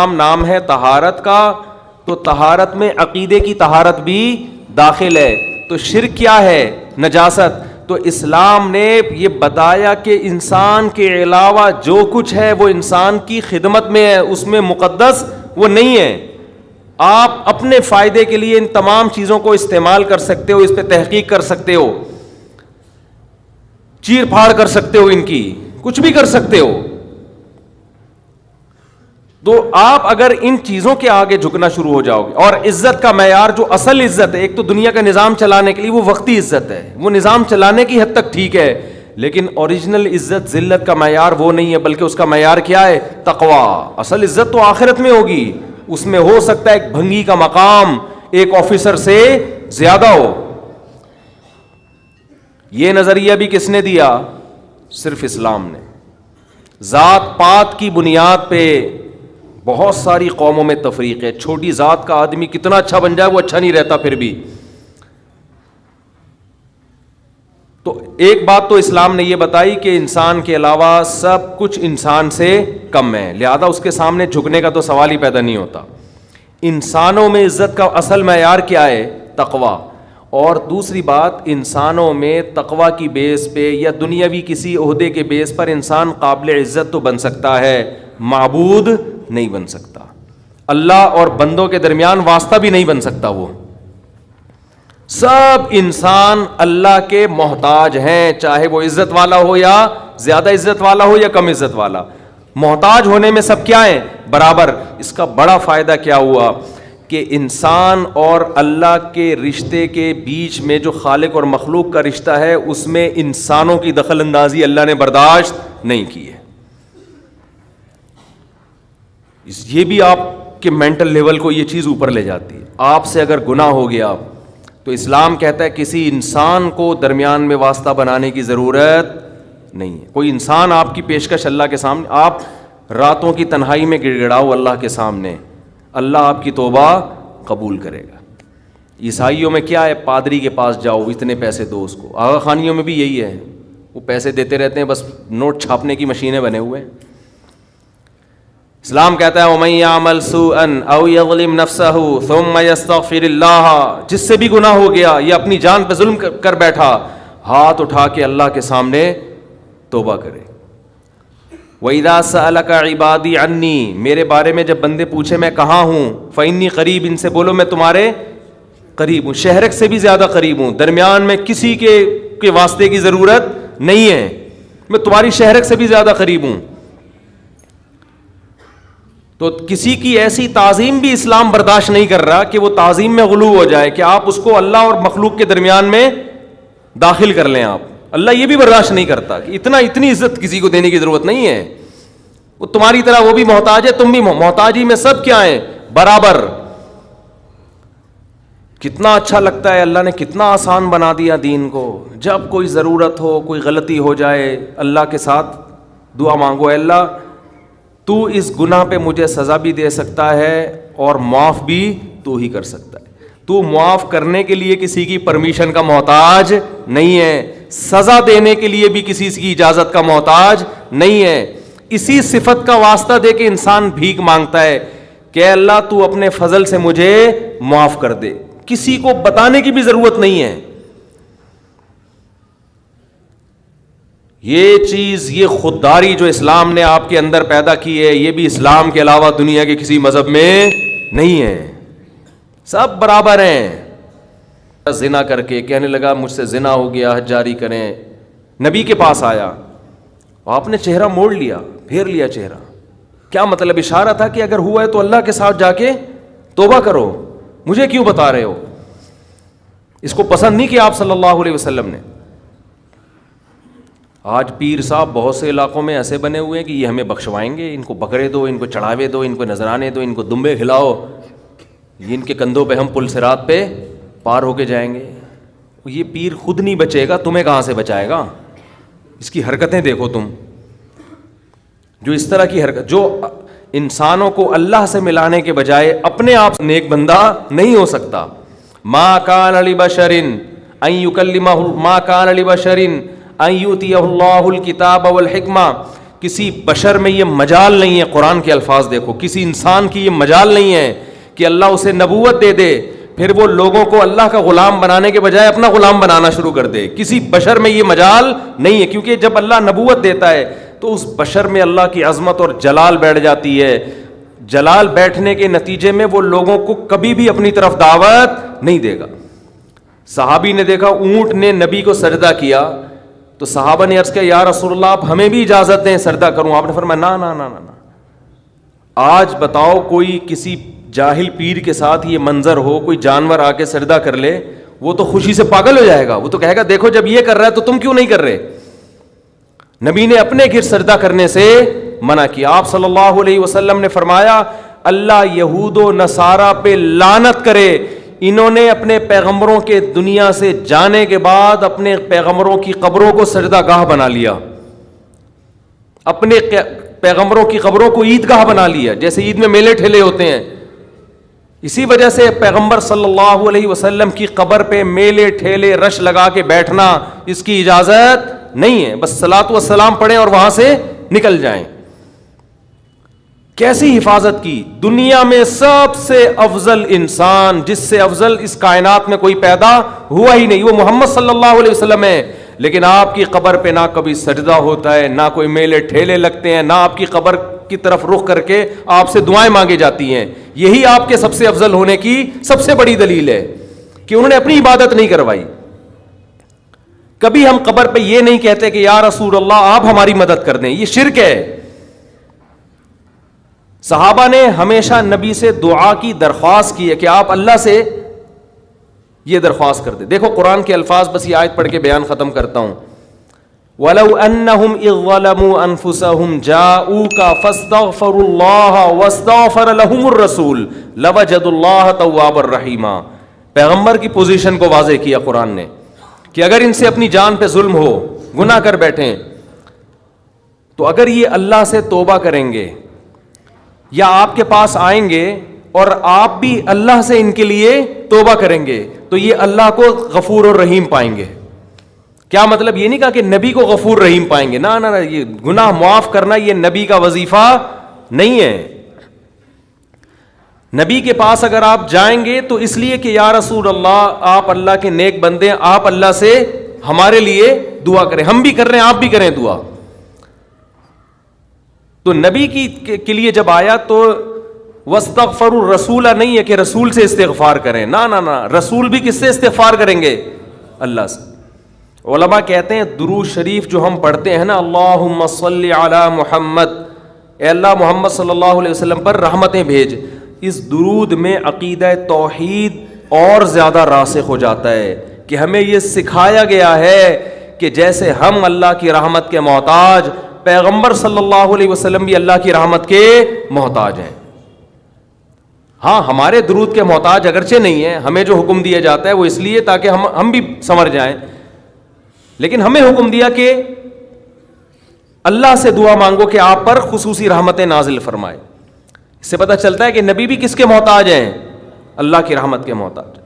اسلام نام ہے طہارت کا، تو طہارت میں عقیدے کی طہارت بھی داخل ہے. تو شرک کیا ہے؟ نجاست. تو اسلام نے یہ بتایا کہ انسان کے علاوہ جو کچھ ہے وہ انسان کی خدمت میں ہے، اس میں مقدس وہ نہیں ہے. آپ اپنے فائدے کے لیے ان تمام چیزوں کو استعمال کر سکتے ہو، اس پہ تحقیق کر سکتے ہو، چیر پھاڑ کر سکتے ہو، ان کی کچھ بھی کر سکتے ہو. تو آپ اگر ان چیزوں کے آگے جھکنا شروع ہو جاؤ گے، اور عزت کا معیار جو اصل عزت ہے، ایک تو دنیا کا نظام چلانے کے لیے وہ وقتی عزت ہے، وہ نظام چلانے کی حد تک ٹھیک ہے، لیکن اوریجنل عزت ذلت کا معیار وہ نہیں ہے، بلکہ اس کا معیار کیا ہے؟ تقوی. اصل عزت تو آخرت میں ہوگی، اس میں ہو سکتا ہے ایک بھنگی کا مقام ایک آفیسر سے زیادہ ہو. یہ نظریہ بھی کس نے دیا؟ صرف اسلام نے. ذات پات کی بنیاد پہ بہت ساری قوموں میں تفریق ہے. چھوٹی ذات کا آدمی کتنا اچھا بن جائے وہ اچھا نہیں رہتا پھر بھی. تو ایک بات تو اسلام نے یہ بتائی کہ انسان کے علاوہ سب کچھ انسان سے کم ہے، لہذا اس کے سامنے جھکنے کا تو سوال ہی پیدا نہیں ہوتا. انسانوں میں عزت کا اصل معیار کیا ہے؟ تقوی. اور دوسری بات، انسانوں میں تقوی کی بیس پہ یا دنیاوی کسی عہدے کے بیس پر انسان قابل عزت تو بن سکتا ہے، معبود نہیں بن سکتا. اللہ اور بندوں کے درمیان واسطہ بھی نہیں بن سکتا. وہ سب انسان اللہ کے محتاج ہیں، چاہے وہ عزت والا ہو یا زیادہ عزت والا ہو یا کم عزت والا. محتاج ہونے میں سب کیا ہیں؟ برابر. اس کا بڑا فائدہ کیا ہوا کہ انسان اور اللہ کے رشتے کے بیچ میں جو خالق اور مخلوق کا رشتہ ہے، اس میں انسانوں کی دخل اندازی اللہ نے برداشت نہیں کی ہے. یہ بھی آپ کے مینٹل لیول کو یہ چیز اوپر لے جاتی ہے. آپ سے اگر گناہ ہو گیا تو اسلام کہتا ہے کسی انسان کو درمیان میں واسطہ بنانے کی ضرورت نہیں ہے. کوئی انسان آپ کی پیشکش اللہ کے سامنے، آپ راتوں کی تنہائی میں گڑ گڑاؤ اللہ کے سامنے، اللہ آپ کی توبہ قبول کرے گا. عیسائیوں میں کیا ہے؟ پادری کے پاس جاؤ، اتنے پیسے دو اس کو. آغا خانیوں میں بھی یہی ہے، وہ پیسے دیتے رہتے ہیں، بس نوٹ چھاپنے کی مشینیں بنے ہوئے ہیں. اسلام کہتا ہے وَمَن يَعْمَلْ سُوءًا أَوْ يَظْلِمْ نَفْسَهُ ثُمَّ يَسْتَغْفِرِ اللَّهَ، جس سے بھی گناہ ہو گیا یا اپنی جان پہ ظلم کر بیٹھا، ہاتھ اٹھا کے اللہ کے سامنے توبہ کرے. وَإِذَا سَأَلَكَ عِبَادِي عَنِّي، میرے بارے میں جب بندے پوچھے میں کہاں ہوں، فَإِنِّي قریب، ان سے بولو میں تمہارے قریب ہوں. شہرک سے بھی زیادہ قریب ہوں، درمیان میں کسی کے واسطے کی ضرورت نہیں ہے، میں تمہاری شہرک سے بھی زیادہ قریب ہوں. تو کسی کی ایسی تعظیم بھی اسلام برداشت نہیں کر رہا کہ وہ تعظیم میں غلو ہو جائے، کہ آپ اس کو اللہ اور مخلوق کے درمیان میں داخل کر لیں. آپ اللہ یہ بھی برداشت نہیں کرتا کہ اتنی عزت کسی کو دینے کی ضرورت نہیں ہے. وہ تمہاری طرح وہ بھی محتاج ہے، تم بھی محتاجی میں سب کیا ہیں؟ برابر. کتنا اچھا لگتا ہے، اللہ نے کتنا آسان بنا دیا دین کو. جب کوئی ضرورت ہو، کوئی غلطی ہو جائے، اللہ کے ساتھ دعا مانگو، اے اللہ تو اس گناہ پہ مجھے سزا بھی دے سکتا ہے اور معاف بھی تو ہی کر سکتا ہے. تو معاف کرنے کے لیے کسی کی پرمیشن کا محتاج نہیں ہے، سزا دینے کے لیے بھی کسی کی اجازت کا محتاج نہیں ہے. اسی صفت کا واسطہ دے کے انسان بھیک مانگتا ہے کہ اللہ تو اپنے فضل سے مجھے معاف کر دے. کسی کو بتانے کی بھی ضرورت نہیں ہے. یہ چیز، یہ خودداری جو اسلام نے آپ کے اندر پیدا کی ہے، یہ بھی اسلام کے علاوہ دنیا کے کسی مذہب میں نہیں ہے. سب برابر ہیں. زنا کر کے کہنے لگا مجھ سے زنا ہو گیا، حج جاری کریں. نبی کے پاس آیا، آپ نے چہرہ موڑ لیا، پھیر لیا چہرہ. کیا مطلب؟ اشارہ تھا کہ اگر ہوا ہے تو اللہ کے ساتھ جا کے توبہ کرو، مجھے کیوں بتا رہے ہو؟ اس کو پسند نہیں کیا آپ صلی اللہ علیہ وسلم نے. آج پیر صاحب بہت سے علاقوں میں ایسے بنے ہوئے ہیں کہ یہ ہمیں بخشوائیں گے، ان کو بکرے دو، ان کو چڑھاوے دو، ان کو نذرانے دو، ان کو دمبے کھلاؤ، ان کے کندھوں پہ ہم پل صراط پہ پار ہو کے جائیں گے. یہ پیر خود نہیں بچے گا، تمہیں کہاں سے بچائے گا؟ اس کی حرکتیں دیکھو تم، جو اس طرح کی حرکت، جو انسانوں کو اللہ سے ملانے کے بجائے اپنے آپ نیک بندہ نہیں ہو سکتا. ما کان لبشر ان یکلمہ، ما کان لبشر ان یؤتیہ اللہ الکتاب والحکمہ، کسی بشر میں یہ مجال نہیں ہے, قرآن کے الفاظ دیکھو, کسی انسان کی یہ مجال نہیں ہے کہ اللہ اسے نبوت دے دے پھر وہ لوگوں کو اللہ کا غلام بنانے کے بجائے اپنا غلام بنانا شروع کر دے. کسی بشر میں یہ مجال نہیں ہے, کیونکہ جب اللہ نبوت دیتا ہے تو اس بشر میں اللہ کی عظمت اور جلال بیٹھ جاتی ہے. جلال بیٹھنے کے نتیجے میں وہ لوگوں کو کبھی بھی اپنی طرف دعوت نہیں دے گا. صحابی نے دیکھا اونٹ نے نبی کو سجدہ کیا تو صحابہ نے عرض کیا یا رسول اللہ آپ ہمیں بھی اجازت دیں سجدہ کروں. آپ نے فرمایا نا نا نا نا. آج بتاؤ کوئی کسی جاہل پیر کے ساتھ یہ منظر ہو, کوئی جانور آ کے سجدہ کر لے, وہ تو خوشی سے پاگل ہو جائے گا. وہ تو کہے گا دیکھو جب یہ کر رہا ہے تو تم کیوں نہیں کر رہے. نبی نے اپنے گھر سجدہ کرنے سے منع کیا. آپ صلی اللہ علیہ وسلم نے فرمایا اللہ یہود و نصارہ پہ لعنت کرے, انہوں نے اپنے پیغمبروں کے دنیا سے جانے کے بعد اپنے پیغمبروں کی قبروں کو سجدہ گاہ بنا لیا, اپنے پیغمبروں کی قبروں کو عیدگاہ بنا لیا, جیسے عید میں میلے ٹھیلے ہوتے ہیں. اسی وجہ سے پیغمبر صلی اللہ علیہ وسلم کی قبر پہ میلے ٹھیلے رش لگا کے بیٹھنا اس کی اجازت نہیں ہے. بس صلاۃ و سلام پڑھیں اور وہاں سے نکل جائیں. کیسی حفاظت کی. دنیا میں سب سے افضل انسان, جس سے افضل اس کائنات میں کوئی پیدا ہوا ہی نہیں, وہ محمد صلی اللہ علیہ وسلم ہے. لیکن آپ کی قبر پہ نہ کبھی سجدہ ہوتا ہے, نہ کوئی میلے ٹھیلے لگتے ہیں, نہ آپ کی قبر کی طرف رخ کر کے آپ سے دعائیں مانگی جاتی ہیں. یہی آپ کے سب سے افضل ہونے کی سب سے بڑی دلیل ہے کہ انہوں نے اپنی عبادت نہیں کروائی. کبھی ہم قبر پہ یہ نہیں کہتے کہ یا رسول اللہ آپ ہماری مدد کر دیں, یہ شرک ہے. صحابہ نے ہمیشہ نبی سے دعا کی درخواست کی ہے کہ آپ اللہ سے یہ درخواست کر دیں. دیکھو قرآن کے الفاظ, بس یہ آیت پڑھ کے بیان ختم کرتا ہوں. وَلَوْ أَنَّهُمْ إِذْ ظَلَمُوا أَنفُسَهُمْ جَاءُوكَ فَاسْتَغْفَرُوا اللَّهَ وَاسْتَغْفَرَ لَهُمُ الرَّسُولُ لَوَجَدُوا اللَّهَ تَوَّابًا رَحِيمًا. پیغمبر کی پوزیشن کو واضح کیا قرآن نے کہ اگر ان سے اپنی جان پہ ظلم ہو, گناہ کر بیٹھیں, تو اگر یہ اللہ سے توبہ کریں گے یا آپ کے پاس آئیں گے اور آپ بھی اللہ سے ان کے لیے توبہ کریں گے تو یہ اللہ کو غفور اور رحیم پائیں گے. کیا مطلب؟ یہ نہیں کہا کہ نبی کو غفور رحیم پائیں گے, نہ نہ, یہ گناہ معاف کرنا یہ نبی کا وظیفہ نہیں ہے. نبی کے پاس اگر آپ جائیں گے تو اس لیے کہ یا رسول اللہ آپ اللہ کے نیک بندے ہیں, آپ اللہ سے ہمارے لیے دعا کریں. ہم بھی کر رہے ہیں, آپ بھی کریں دعا. تو نبی کے لیے جب آیا تو وَاسْتَغْفَرُوا الرَّسُولَ نہیں ہے کہ رسول سے استغفار کریں, نہ نہ نہ, رسول بھی کس سے استغفار کریں گے؟ اللہ سے. علماء کہتے ہیں درود شریف جو ہم پڑھتے ہیں نا, اللہم صلی علی محمد, اے اللہ محمد صلی اللہ علیہ وسلم پر رحمتیں بھیج, اس درود میں عقیدہ توحید اور زیادہ راسخ ہو جاتا ہے کہ ہمیں یہ سکھایا گیا ہے کہ جیسے ہم اللہ کی رحمت کے محتاج, پیغمبر صلی اللہ علیہ وسلم بھی اللہ کی رحمت کے محتاج ہیں. ہاں ہمارے درود کے محتاج اگرچہ نہیں ہیں, ہمیں جو حکم دیا جاتا ہے وہ اس لیے تاکہ ہم بھی سمر جائیں, لیکن ہمیں حکم دیا کہ اللہ سے دعا مانگو کہ آپ پر خصوصی رحمتیں نازل فرمائے. اس سے پتہ چلتا ہے کہ نبی بھی کس کے محتاج ہیں؟ اللہ کی رحمت کے محتاج.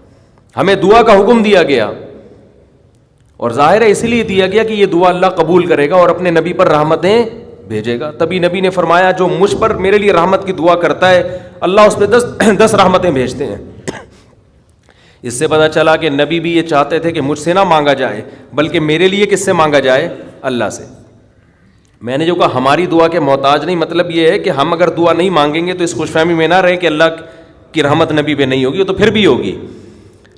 ہمیں دعا کا حکم دیا گیا اور ظاہر ہے اس لیے دیا گیا کہ یہ دعا اللہ قبول کرے گا اور اپنے نبی پر رحمتیں بھیجے گا. تبھی نبی نے فرمایا جو مجھ پر میرے لیے رحمت کی دعا کرتا ہے اللہ اس پہ 10 رحمتیں بھیجتے ہیں. اس سے پتہ چلا کہ نبی بھی یہ چاہتے تھے کہ مجھ سے نہ مانگا جائے بلکہ میرے لیے کس سے مانگا جائے؟ اللہ سے. میں نے جو کہا ہماری دعا کے محتاج نہیں, مطلب یہ ہے کہ ہم اگر دعا نہیں مانگیں گے تو اس خوش فہمی میں نہ رہیں کہ اللہ کی رحمت نبی پہ نہیں ہوگی, تو پھر بھی ہوگی.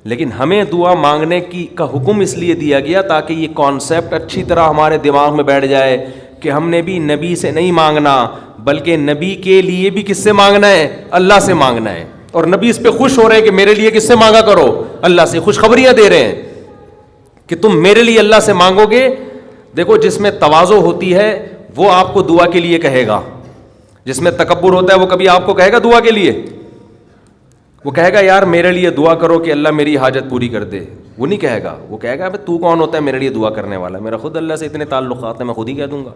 لیکن ہمیں دعا مانگنے کا حکم اس لیے دیا گیا تاکہ یہ کانسیپٹ اچھی طرح ہمارے دماغ میں بیٹھ جائے کہ ہم نے بھی نبی سے نہیں مانگنا بلکہ نبی کے لیے بھی کس سے مانگنا ہے؟ اللہ سے مانگنا ہے. اور نبی اس پہ خوش ہو رہے ہیں کہ میرے لیے کس سے مانگا کرو؟ اللہ سے. خوشخبریاں دے رہے ہیں کہ تم میرے لیے اللہ سے مانگو گے. دیکھو جس میں تواضع ہوتی ہے وہ آپ کو دعا کے لیے کہے گا, جس میں تکبر ہوتا ہے وہ کبھی آپ کو کہے گا دعا کے لیے؟ وہ کہے گا یار میرے لیے دعا کرو کہ اللہ میری حاجت پوری کر دے. وہ نہیں کہے گا, وہ کہے گا ابے تو کون ہوتا ہے میرے لیے دعا کرنے والا, میرا خود اللہ سے اتنے تعلقات ہیں, میں خود ہی کہہ دوں گا.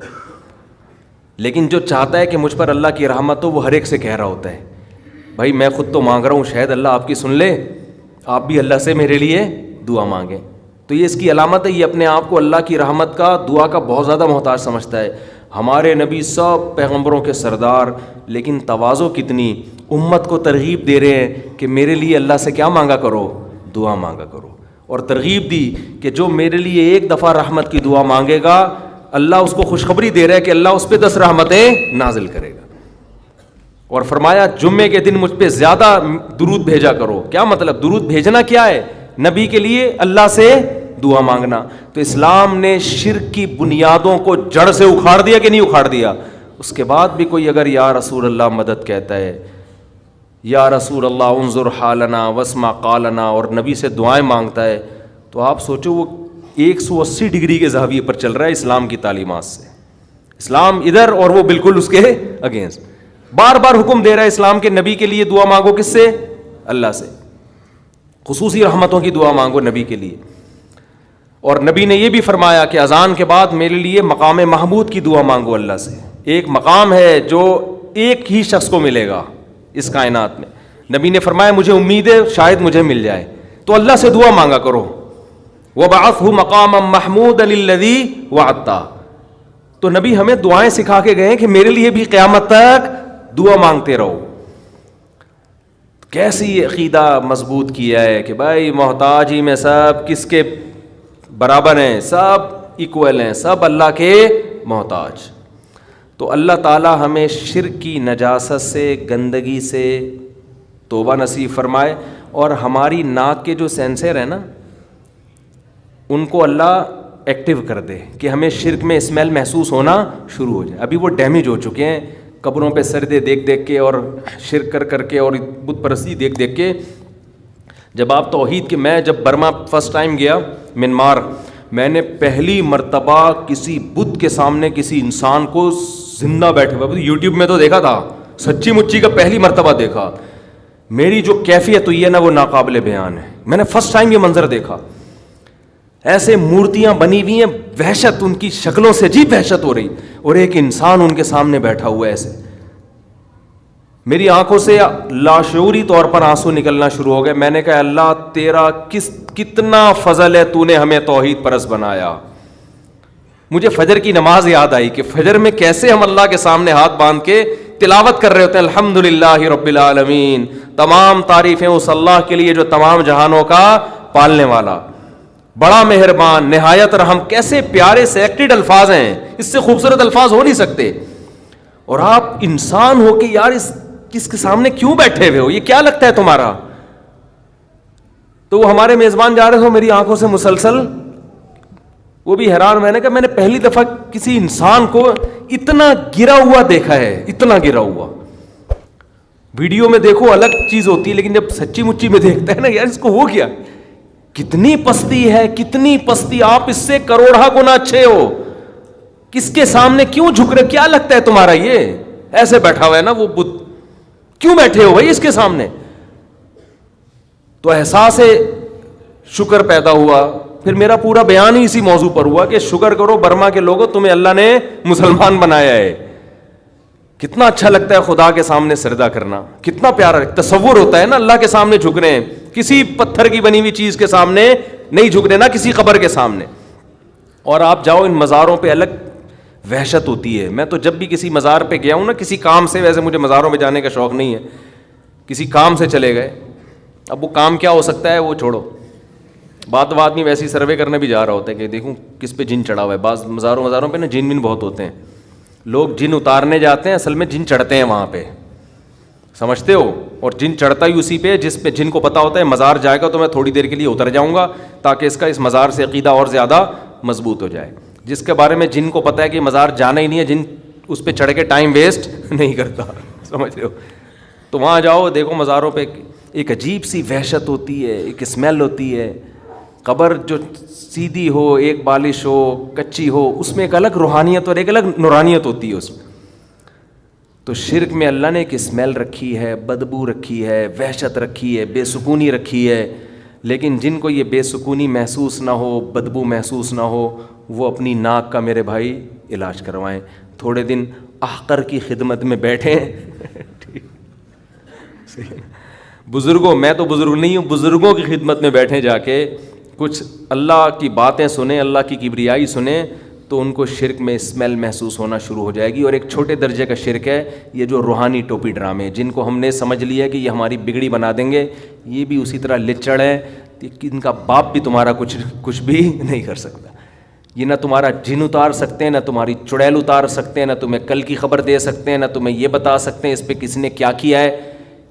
لیکن جو چاہتا ہے کہ مجھ پر اللہ کی رحمت ہو وہ ہر ایک سے کہہ رہا ہوتا ہے بھائی میں خود تو مانگ رہا ہوں, شاید اللہ آپ کی سن لے, آپ بھی اللہ سے میرے لیے دعا مانگیں. تو یہ اس کی علامت ہے, یہ اپنے آپ کو اللہ کی رحمت کا, دعا کا بہت زیادہ محتاج سمجھتا ہے. ہمارے نبی سب پیغمبروں کے سردار، لیکن تواضع کتنی، امت کو ترغیب دے رہے ہیں کہ میرے لیے اللہ سے کیا مانگا کرو، دعا مانگا کرو، اور ترغیب دی کہ جو میرے لیے ایک دفعہ رحمت کی دعا مانگے گا اللہ اس کو خوشخبری دے رہا ہے کہ اللہ اس پہ 10 رحمتیں نازل کرے گا، اور فرمایا جمعے کے دن مجھ پہ زیادہ درود بھیجا کرو۔ کیا مطلب درود بھیجنا کیا ہے؟ نبی کے لیے اللہ سے دعا مانگنا۔ تو اسلام نے شرک کی بنیادوں کو جڑ سے اکھاڑ دیا کہ نہیں اکھاڑ دیا؟ اس کے بعد بھی کوئی اگر یا رسول اللہ مدد کہتا ہے، یا رسول اللہ انظر حالنا واسمع قالنا، اور نبی سے دعائیں مانگتا ہے، تو آپ سوچو وہ 180 ڈگری کے زاویے پر چل رہا ہے اسلام کی تعلیمات سے۔ اسلام ادھر اور وہ بالکل اس کے اگینسٹ، بار بار حکم دے رہا ہے اسلام کے نبی کے لیے دعا مانگو، کس سے؟ اللہ سے، خصوصی رحمتوں کی دعا مانگو نبی کے لیے۔ اور نبی نے یہ بھی فرمایا کہ اذان کے بعد میرے لیے مقام محمود کی دعا مانگو اللہ سے۔ ایک مقام ہے جو ایک ہی شخص کو ملے گا اس کائنات میں، نبی نے فرمایا مجھے امید ہے شاید مجھے مل جائے، تو اللہ سے دعا مانگا کرو۔ وَبَعَثْهُ مَقَامًا مَحْمُودًا الَّذِي وَعَدتَّ، تو نبی ہمیں دعائیں سکھا کے گئے کہ میرے لیے بھی قیامت تک دعا مانگتے رہو۔ کیسی عقیدہ مضبوط کیا ہے کہ بھائی محتاج ہی میں سب کس کے برابر ہیں، سب ایکول ہیں، سب اللہ کے محتاج۔ تو اللہ تعالی ہمیں شرک کی نجاست سے، گندگی سے توبہ نصیب فرمائے، اور ہماری ناک کے جو سینسر ہیں نا ان کو اللہ ایکٹیو کر دے کہ ہمیں شرک میں اسمیل محسوس ہونا شروع ہو جائے۔ ابھی وہ ڈیمیج ہو چکے ہیں قبروں پہ سجدے دیکھ دیکھ کے، اور شرک کر کر کے، اور بت پرستی دیکھ دیکھ کے۔ جب آپ توحید کے، میں جب برما فرسٹ ٹائم گیا منمار، میں نے پہلی مرتبہ کسی بت کے سامنے کسی انسان کو زندہ بیٹھے ہوئے، یوٹیوب میں تو دیکھا تھا، سچی مچی کا پہلی مرتبہ دیکھا، میری جو کیفیت ہوئی ہے نا وہ ناقابل بیان ہے۔ میں نے فرسٹ ٹائم یہ منظر دیکھا، ایسے مورتیاں بنی ہوئی ہیں، وحشت ان کی شکلوں سے عجیب وحشت ہو رہی، اور ایک انسان ان کے سامنے بیٹھا ہوا ہے ایسے۔ میری آنکھوں سے لاشعوری طور پر آنسو نکلنا شروع ہو گئے۔ میں نے کہا اللہ تیرا کتنا فضل ہے، تو نے ہمیں توحید پرست بنایا۔ مجھے فجر کی نماز یاد آئی کہ فجر میں کیسے ہم اللہ کے سامنے ہاتھ باندھ کے تلاوت کر رہے ہوتے ہیں، الحمدللہ رب العالمین، تمام تعریفیں اس اللہ کے لیے جو تمام جہانوں کا پالنے والا، بڑا مہربان، نہایت رحم۔ کیسے پیارے سلیکٹڈ الفاظ ہیں، اس سے خوبصورت الفاظ ہو نہیں سکتے۔ اور آپ انسان ہو کہ یار اس کے سامنے کیوں بیٹھے ہوئے ہو، یہ کیا لگتا ہے تمہارا؟ تو وہ ہمارے میزبان جا رہے تھے، میری آنکھوں سے مسلسل، وہ بھی حیران، میں نے کہا میں نے پہلی دفعہ کسی انسان کو اتنا گرا ہوا دیکھا ہے، اتنا گرا ہوا۔ ویڈیو میں دیکھو الگ چیز ہوتی ہے، لیکن جب سچی مچی میں دیکھتا ہے نا یار اس کو ہو گیا، کتنی پستی ہے، کتنی پستی، آپ اس سے کروڑا گنا اچھے ہو، کس کے سامنے کیوں جھک رہے، کیا لگتا ہے تمہارا؟ یہ ایسے بیٹھا ہوا ہے نا وہ بت، کیوں بیٹھے ہو بھائی اس کے سامنے؟ تو احساس شکر پیدا ہوا۔ پھر میرا پورا بیان ہی اسی موضوع پر ہوا کہ شکر کرو برما کے لوگوں، تمہیں اللہ نے مسلمان بنایا ہے۔ کتنا اچھا لگتا ہے خدا کے سامنے سجدہ کرنا، کتنا پیارا تصور ہوتا ہے نا، اللہ کے سامنے جھک رہے ہیں، کسی پتھر کی بنی ہوئی چیز کے سامنے نہیں جھک رہے، نہ کسی قبر کے سامنے۔ اور آپ جاؤ ان مزاروں پہ، الگ وحشت ہوتی ہے۔ میں تو جب بھی کسی مزار پہ گیا ہوں نا کسی کام سے، ویسے مجھے مزاروں پہ جانے کا شوق نہیں ہے، کسی کام سے چلے گئے، اب وہ کام کیا ہو سکتا ہے وہ چھوڑو، بعد آدمی ویسے ہی سروے کرنے بھی جا رہا ہوتا ہے کہ دیکھوں کس پہ جن چڑھا ہوا ہے۔ بعض مزاروں پہ نا جن بھی بہت ہوتے ہیں، لوگ جن اتارنے جاتے ہیں، اصل میں جن چڑھتے ہیں وہاں پہ، سمجھتے ہو؟ اور جن چڑھتا ہی اسی پہ جس پہ جن کو پتا ہوتا ہے مزار جائے گا تو میں تھوڑی دیر کے لیے اتر جاؤں گا تاکہ اس مزار سے عقیدہ اور زیادہ مضبوط ہو جائے۔ جس کے بارے میں جن کو پتا ہے کہ مزار جانا ہی نہیں ہے، جن اس پہ چڑھ کے ٹائم ویسٹ نہیں کرتا، سمجھ رہے ہو؟ تو وہاں جاؤ، دیکھو مزاروں پہ ایک عجیب سی وحشت ہوتی ہے، ایک اسمیل ہوتی ہے۔ قبر جو سیدھی ہو، ایک بالش ہو، کچی ہو، اس میں ایک الگ روحانیت اور ایک الگ نورانیت ہوتی ہے اس میں۔ تو شرک میں اللہ نے ایک اسمیل رکھی ہے، بدبو رکھی ہے، وحشت رکھی ہے، بے سکونی رکھی ہے۔ لیکن جن کو یہ بے سکونی محسوس نہ ہو، بدبو محسوس نہ ہو، وہ اپنی ناک کا میرے بھائی علاج کروائیں، تھوڑے دن احقر کی خدمت میں بیٹھیں۔ بزرگوں، میں تو بزرگ نہیں ہوں، بزرگوں کی خدمت میں بیٹھیں، جا کے کچھ اللہ کی باتیں سنیں، اللہ کی کبریائی سنیں، تو ان کو شرک میں اسمیل محسوس ہونا شروع ہو جائے گی. اور ایک چھوٹے درجے کا شرک ہے یہ جو روحانی ٹوپی ڈرامے, جن کو ہم نے سمجھ لیا کہ یہ ہماری بگڑی بنا دیں گے, یہ بھی اسی طرح لچڑ ہے. ان کا باپ بھی تمہارا کچھ بھی نہیں کر سکتا. یہ نہ تمہارا جن اتار سکتے ہیں, نہ تمہاری چڑیل اتار سکتے ہیں, نہ تمہیں کل کی خبر دے سکتے ہیں, نہ تمہیں یہ بتا سکتے ہیں اس پہ کسی نے کیا کیا ہے,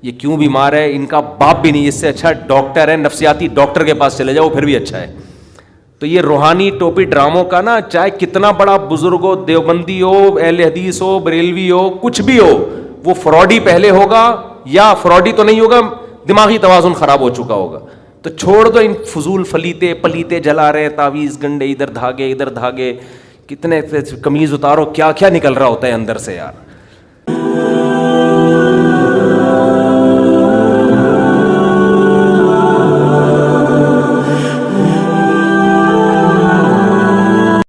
یہ کیوں بیمار ہے. ان کا باپ بھی نہیں. اس سے اچھا ڈاکٹر ہے, نفسیاتی ڈاکٹر کے پاس چلے جاؤ, پھر بھی اچھا ہے. تو یہ روحانی ٹوپی ڈراموں کا نا, چاہے کتنا بڑا بزرگ ہو, دیوبندی ہو, اہل حدیث ہو, بریلوی ہو, کچھ بھی ہو, وہ فراڈی پہلے ہوگا, یا فراڈی تو نہیں ہوگا, دماغی توازن خراب ہو چکا ہوگا. تو چھوڑ دو ان فضول پلیتے جلا رہے, تعویذ گنڈے, ادھر دھاگے, کتنے قمیض اتارو, کیا کیا نکل رہا ہوتا ہے اندر سے یار.